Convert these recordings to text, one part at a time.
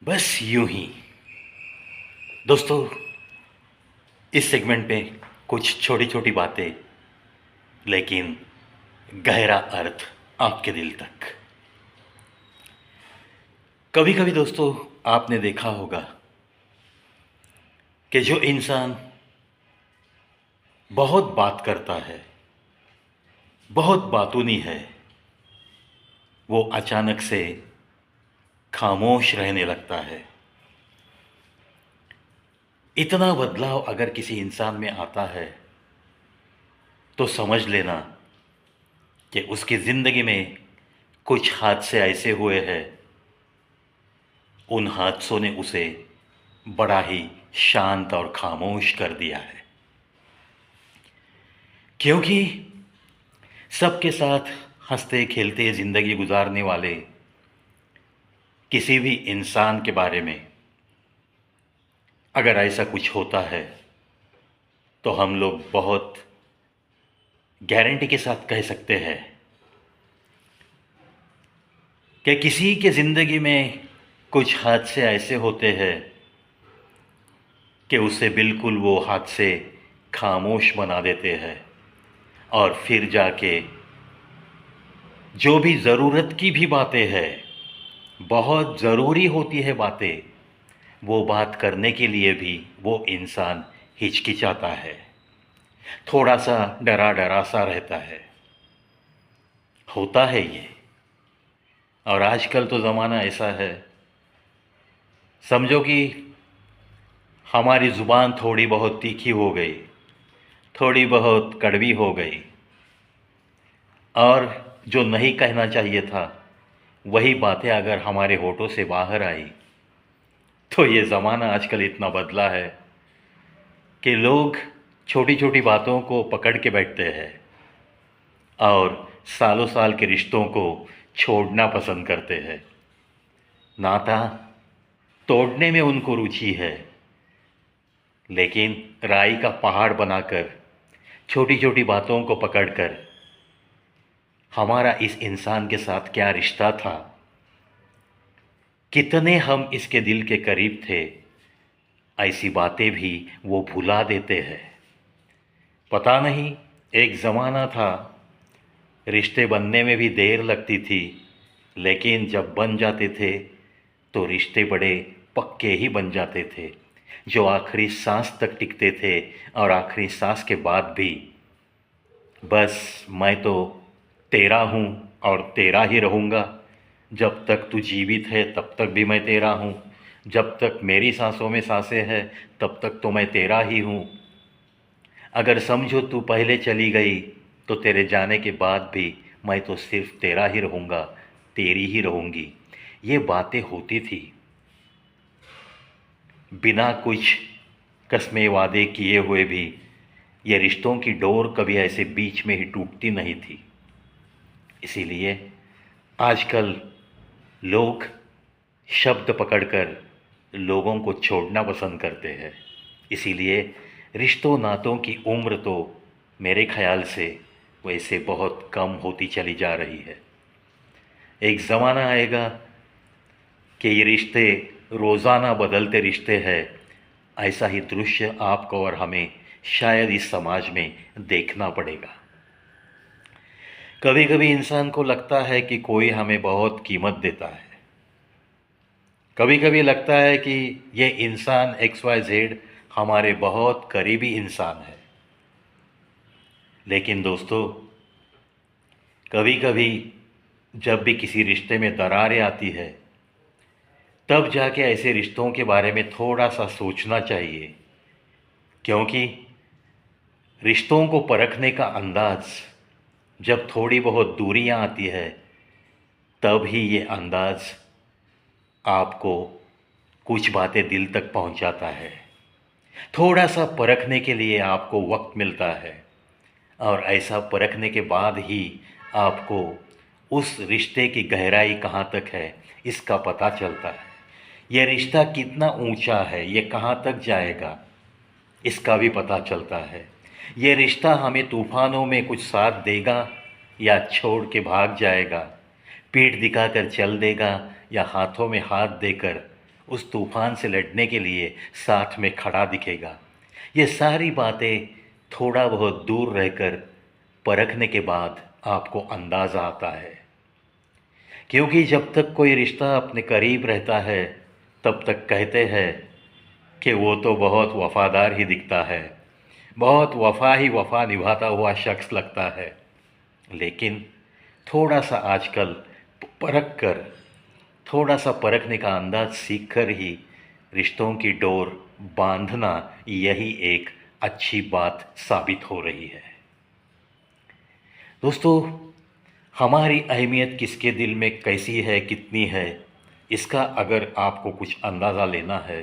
बस यूं ही दोस्तों, इस सेगमेंट में कुछ छोटी छोटी बातें, लेकिन गहरा अर्थ आपके दिल तक। कभी कभी दोस्तों, आपने देखा होगा कि जो इंसान बहुत बात करता है, बहुत बातूनी है, वो अचानक से खामोश रहने लगता है। इतना बदलाव अगर किसी इंसान में आता है तो समझ लेना कि उसकी ज़िंदगी में कुछ हादसे ऐसे हुए हैं, उन हादसों ने उसे बड़ा ही शांत और खामोश कर दिया है। क्योंकि सबके साथ हंसते खेलते ज़िंदगी गुजारने वाले किसी भी इंसान के बारे में अगर ऐसा कुछ होता है तो हम लोग बहुत गारंटी के साथ कह सकते हैं कि किसी के ज़िंदगी में कुछ हादसे ऐसे होते हैं कि उसे बिल्कुल वो हादसे खामोश बना देते हैं, और फिर जाके जो भी ज़रूरत की भी बातें हैं, बहुत ज़रूरी होती है बातें, वो बात करने के लिए भी वो इंसान हिचकिचाता है, थोड़ा सा डरा डरा सा रहता है। होता है ये। और आजकल तो ज़माना ऐसा है, समझो कि हमारी ज़ुबान थोड़ी बहुत तीखी हो गई, थोड़ी बहुत कड़वी हो गई, और जो नहीं कहना चाहिए था वही बातें अगर हमारे होठों से बाहर आई, तो ये ज़माना आजकल इतना बदला है कि लोग छोटी छोटी बातों को पकड़ के बैठते हैं और सालों साल के रिश्तों को छोड़ना पसंद करते हैं। नाता तोड़ने में उनको रुचि है, लेकिन राई का पहाड़ बनाकर छोटी छोटी बातों को पकड़कर हमारा इस इंसान के साथ क्या रिश्ता था, कितने हम इसके दिल के करीब थे, ऐसी बातें भी वो भुला देते हैं। पता नहीं, एक ज़माना था रिश्ते बनने में भी देर लगती थी, लेकिन जब बन जाते थे तो रिश्ते बड़े पक्के ही बन जाते थे, जो आखिरी सांस तक टिकते थे, और आखिरी सांस के बाद भी बस मैं तो तेरा हूँ और तेरा ही रहूँगा। जब तक तू जीवित है तब तक भी मैं तेरा हूँ, जब तक मेरी सांसों में सांसें हैं तब तक तो मैं तेरा ही हूँ। अगर समझो तू पहले चली गई तो तेरे जाने के बाद भी मैं तो सिर्फ तेरा ही रहूँगा, तेरी ही रहूँगी। ये बातें होती थी बिना कुछ कसमें वादे किए हुए भी। ये रिश्तों की डोर कभी ऐसे बीच में ही टूटती नहीं थी। इसीलिए आजकल लोग शब्द पकड़कर लोगों को छोड़ना पसंद करते हैं। इसीलिए रिश्तों नातों की उम्र तो मेरे ख्याल से वैसे बहुत कम होती चली जा रही है। एक ज़माना आएगा कि ये रिश्ते रोज़ाना बदलते रिश्ते हैं, ऐसा ही दृश्य आपको और हमें शायद इस समाज में देखना पड़ेगा। कभी कभी इंसान को लगता है कि कोई हमें बहुत कीमत देता है, कभी कभी लगता है कि ये इंसान एक्स वाई जेड हमारे बहुत करीबी इंसान है। लेकिन दोस्तों, कभी कभी जब भी किसी रिश्ते में दरारें आती है, तब जाके ऐसे रिश्तों के बारे में थोड़ा सा सोचना चाहिए। क्योंकि रिश्तों को परखने का अंदाज़ जब थोड़ी बहुत दूरियां आती है, तब ही ये अंदाज़ आपको कुछ बातें दिल तक पहुंचाता है। थोड़ा सा परखने के लिए आपको वक्त मिलता है, और ऐसा परखने के बाद ही आपको उस रिश्ते की गहराई कहाँ तक है इसका पता चलता है। यह रिश्ता कितना ऊंचा है, ये कहाँ तक जाएगा, इसका भी पता चलता है। ये रिश्ता हमें तूफ़ानों में कुछ साथ देगा या छोड़ के भाग जाएगा, पीठ दिखाकर चल देगा या हाथों में हाथ देकर उस तूफान से लड़ने के लिए साथ में खड़ा दिखेगा। ये सारी बातें थोड़ा बहुत दूर रहकर परखने के बाद आपको अंदाज़ा आता है। क्योंकि जब तक कोई रिश्ता अपने करीब रहता है तब तक कहते हैं कि वो तो बहुत वफ़ादार ही दिखता है, बहुत वफ़ा ही वफ़ा निभाता हुआ शख्स लगता है। लेकिन थोड़ा सा आजकल परख कर, थोड़ा सा परखने का अंदाज़ सीख कर ही रिश्तों की डोर बांधना, यही एक अच्छी बात साबित हो रही है। दोस्तों, हमारी अहमियत किसके दिल में कैसी है, कितनी है, इसका अगर आपको कुछ अंदाज़ा लेना है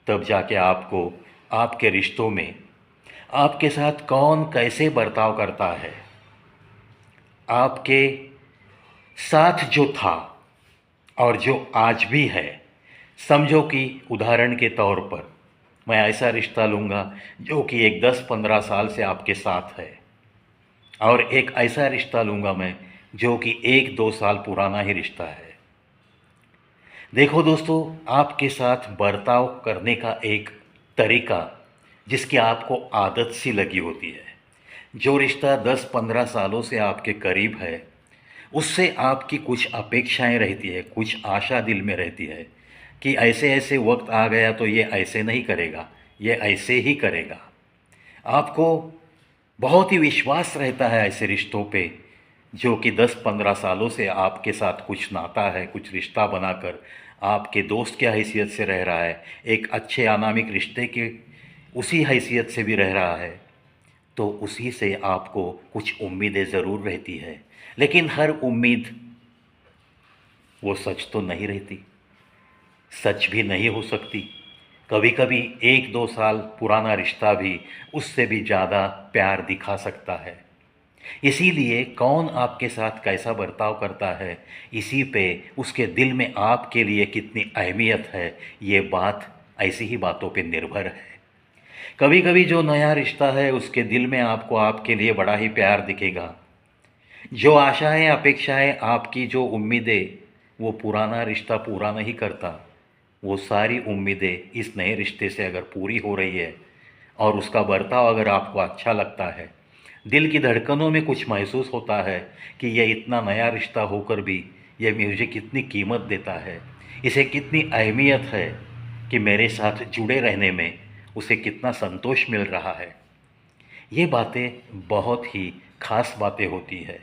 तब जाके आपको आपके रिश्तों में आपके साथ कौन कैसे बर्ताव करता है, आपके साथ जो था और जो आज भी है। समझो कि उदाहरण के तौर पर मैं ऐसा रिश्ता लूँगा जो कि एक 10-15 साल से आपके साथ है, और एक ऐसा रिश्ता लूँगा मैं जो कि 1-2 साल पुराना ही रिश्ता है। देखो दोस्तों, आपके साथ बर्ताव करने का एक तरीका जिसकी आपको आदत सी लगी होती है, जो रिश्ता 10-15 सालों से आपके करीब है, उससे आपकी कुछ अपेक्षाएं रहती है, कुछ आशा दिल में रहती है कि ऐसे ऐसे वक्त आ गया तो ये ऐसे नहीं करेगा, ये ऐसे ही करेगा। आपको बहुत ही विश्वास रहता है ऐसे रिश्तों पे जो कि 10-15 सालों से आपके साथ कुछ नाता है, कुछ रिश्ता बनाकर आपके दोस्त की हैसियत से रह रहा है, एक अच्छे अनामिक रिश्ते के उसी हैसियत से भी रह रहा है, तो उसी से आपको कुछ उम्मीदें ज़रूर रहती है। लेकिन हर उम्मीद वो सच तो नहीं रहती, सच भी नहीं हो सकती। कभी कभी 1-2 साल पुराना रिश्ता भी उससे भी ज़्यादा प्यार दिखा सकता है। इसीलिए कौन आपके साथ कैसा बर्ताव करता है, इसी पे उसके दिल में आपके लिए कितनी अहमियत है, ये बात ऐसी ही बातों पे निर्भर है। कभी कभी जो नया रिश्ता है उसके दिल में आपको आपके लिए बड़ा ही प्यार दिखेगा। जो आशाएं, अपेक्षाएं, आपकी जो उम्मीदें, वो पुराना रिश्ता पूरा नहीं करता। वो सारी उम्मीदें इस नए रिश्ते से अगर पूरी हो रही है और उसका बर्ताव अगर आपको अच्छा लगता है, दिल की धड़कनों में कुछ महसूस होता है कि ये इतना नया रिश्ता होकर भी ये मुझे कितनी कीमत देता है, इसे कितनी अहमियत है कि मेरे साथ जुड़े रहने में उसे कितना संतोष मिल रहा है, ये बातें बहुत ही खास बातें होती है।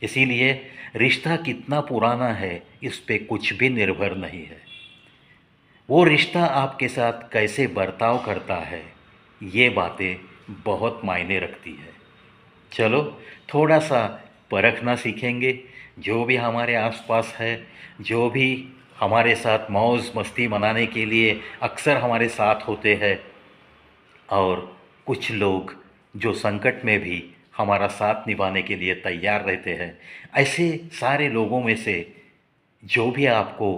इसीलिए रिश्ता कितना पुराना है इस पे कुछ भी निर्भर नहीं है, वो रिश्ता आपके साथ कैसे बर्ताव करता है, ये बातें बहुत मायने रखती है। चलो थोड़ा सा परखना सीखेंगे। जो भी हमारे आसपास है, जो भी हमारे साथ मौज मस्ती मनाने के लिए अक्सर हमारे साथ होते हैं, और कुछ लोग जो संकट में भी हमारा साथ निभाने के लिए तैयार रहते हैं, ऐसे सारे लोगों में से जो भी आपको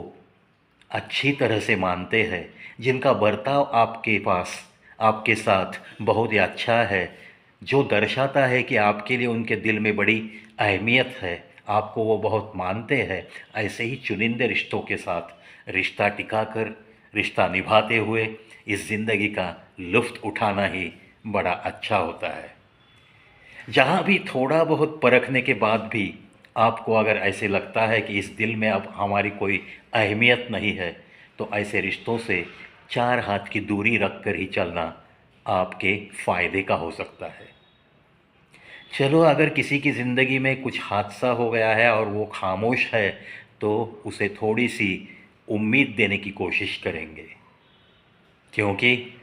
अच्छी तरह से मानते हैं, जिनका बर्ताव आपके पास आपके साथ बहुत ही अच्छा है, जो दर्शाता है कि आपके लिए उनके दिल में बड़ी अहमियत है, आपको वो बहुत मानते हैं, ऐसे ही चुनिंदे रिश्तों के साथ रिश्ता टिकाकर, रिश्ता निभाते हुए इस ज़िंदगी का लुत्फ़ उठाना ही बड़ा अच्छा होता है। जहाँ भी थोड़ा बहुत परखने के बाद भी आपको अगर ऐसे लगता है कि इस दिल में अब हमारी कोई अहमियत नहीं है, तो ऐसे रिश्तों से 4 हाथ की दूरी रख कर ही चलना आपके फ़ायदे का हो सकता है। चलो, अगर किसी की ज़िंदगी में कुछ हादसा हो गया है और वो खामोश है, तो उसे थोड़ी सी उम्मीद देने की कोशिश करेंगे, क्योंकि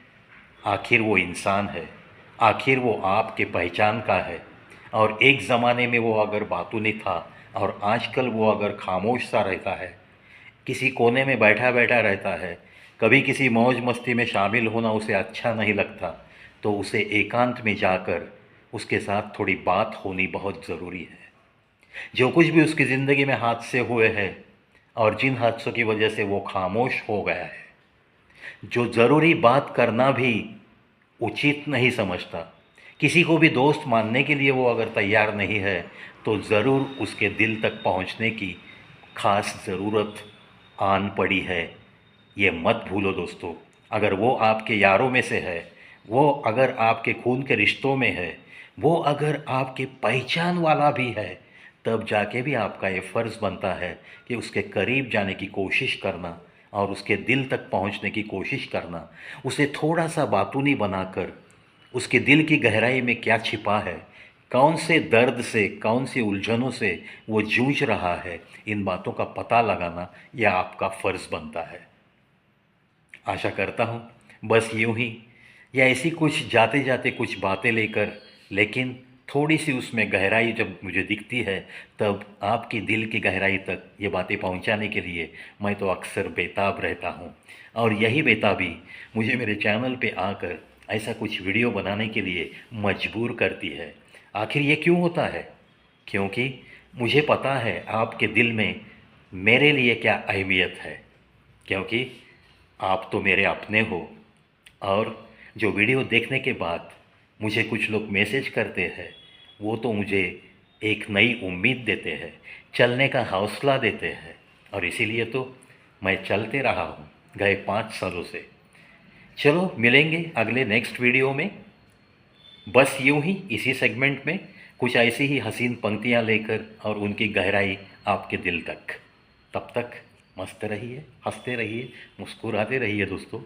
आखिर वो इंसान है, आखिर वो आपके पहचान का है। और एक ज़माने में वो अगर बातूनी था और आजकल वो अगर खामोश सा रहता है, किसी कोने में बैठा बैठा रहता है, कभी किसी मौज मस्ती में शामिल होना उसे अच्छा नहीं लगता, तो उसे एकांत में जाकर उसके साथ थोड़ी बात होनी बहुत ज़रूरी है। जो कुछ भी उसकी ज़िंदगी में हादसे हुए हैं और जिन हादसों की वजह से वो खामोश हो गया है, जो ज़रूरी बात करना भी उचित नहीं समझता, किसी को भी दोस्त मानने के लिए वो अगर तैयार नहीं है, तो ज़रूर उसके दिल तक पहुंचने की खास ज़रूरत आन पड़ी है। ये मत भूलो दोस्तों। अगर वो आपके यारों में से है, वो अगर आपके खून के रिश्तों में है, वो अगर आपके पहचान वाला भी है, तब जाके भी आपका ये फ़र्ज़ बनता है कि उसके करीब जाने की कोशिश करना और उसके दिल तक पहुंचने की कोशिश करना। उसे थोड़ा सा बातूनी बनाकर उसके दिल की गहराई में क्या छिपा है, कौन से दर्द से, कौन सी उलझनों से वो जूझ रहा है, इन बातों का पता लगाना यह आपका फ़र्ज़ बनता है। आशा करता हूँ बस यूँ ही या ऐसी कुछ जाते जाते कुछ बातें लेकर, लेकिन थोड़ी सी उसमें गहराई जब मुझे दिखती है, तब आपकी दिल की गहराई तक ये बातें पहुंचाने के लिए मैं तो अक्सर बेताब रहता हूं। और यही बेताबी मुझे मेरे चैनल पे आकर ऐसा कुछ वीडियो बनाने के लिए मजबूर करती है। आखिर ये क्यों होता है? क्योंकि मुझे पता है आपके दिल में मेरे लिए क्या अहमियत है, क्योंकि आप तो मेरे अपने हो। और जो वीडियो देखने के बाद मुझे कुछ लोग मैसेज करते हैं, वो तो मुझे एक नई उम्मीद देते हैं, चलने का हौसला देते हैं। और इसीलिए तो मैं चलते रहा हूँ गए 5 सालों से। चलो मिलेंगे अगले नेक्स्ट वीडियो में, बस यूं ही इसी सेगमेंट में कुछ ऐसी ही हसीन पंक्तियां लेकर और उनकी गहराई आपके दिल तक। तब तक मस्त रहिए, हंसते रहिए, मुस्कुराते रहिए दोस्तों।